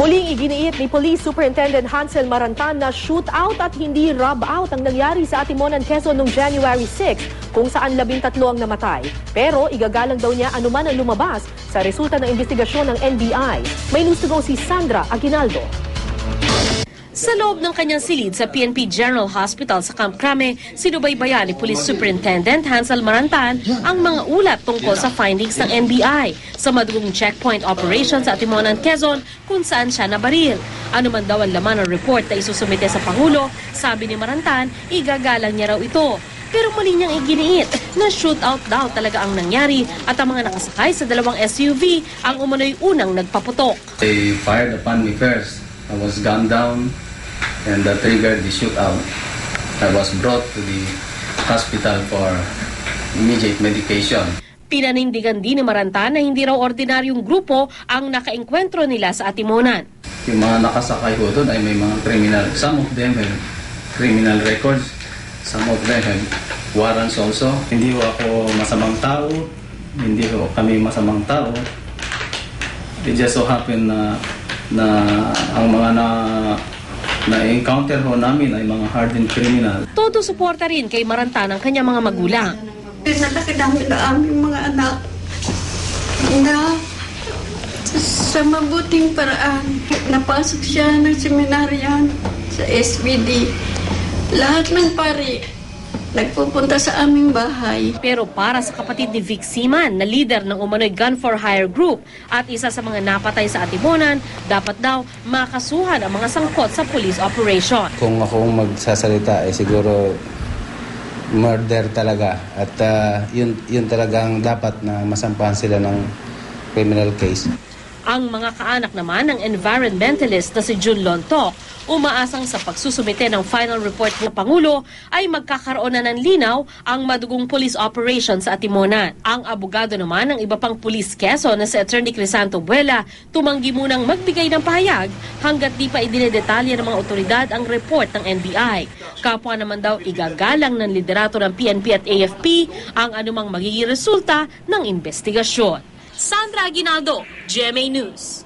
Muling iginiit ni Police Superintendent Hansel Marantan na shootout at hindi rub-out ang nangyari sa Atimonan, Quezon noong January 6 kung saan 13 ang namatay. Pero igagalang daw niya anuman ang lumabas sa resulta ng investigasyon ng NBI. May news to go si Sandra Aguinaldo. Sa loob ng kanyang silid sa PNP General Hospital sa Camp Crame, sinubaybayan ni Police Superintendent Hansel Marantan ang mga ulat tungkol sa findings ng NBI sa madugong checkpoint operation sa Atimonan, Quezon kung saan siya nabaril. Ano man daw ang laman ng report na isusumite sa Pangulo, sabi ni Marantan, igagalang niya raw ito. Pero muli niyang iginiit na shootout daw talaga ang nangyari at ang mga nakasakay sa dalawang SUV ang umano'y unang nagpaputok. They fired upon me first. I was gunned down and that triggered the shootout. I was brought to the hospital for immediate medication. Pinanindigan din ni Marantan na hindi raw ordinaryong grupo ang nakaengkwentro nila sa Atimonan. Yung mga nakasakay ko doon ay may mga criminal. Some of them have criminal records. Some of them have warrants also. Hindi ako masamang tao. Hindi kami masamang tao. It just so happened na ang mga na-encounter ho namin ay mga hardened criminal. Todo suporta rin kay Marantan ang kanyang mga magulang. Pinalaki namin ang aming mga anak na sa mabuting paraan. Napasok siya ng seminaryan sa SVD. Lahat ng pari nagpupunta sa aming bahay. Pero para sa kapatid ni Vic Seaman na leader ng umano'y Gun for Hire group at isa sa mga napatay sa Atimonan, dapat daw makasuhan ang mga sangkot sa police operation. Kung ako magsasalita ay siguro murder talaga at yun talagang dapat na masampahan sila ng criminal case. Ang mga kaanak naman ng environmentalist na si Jun Lontok, umaasang sa pagsusumite ng final report ng Pangulo ay magkakaroon na ng linaw ang madugong police operation sa Atimonan. Ang abogado naman ng iba pang police Quezon na si Attorney Crisanto Buela tumanggi munang magbigay ng pahayag hanggat di pa idinedetalye ng mga otoridad ang report ng NBI. Kapwa naman daw igagalang ng liderato ng PNP at AFP ang anumang magiging resulta ng investigasyon. Sandra Aguinaldo, GMA News.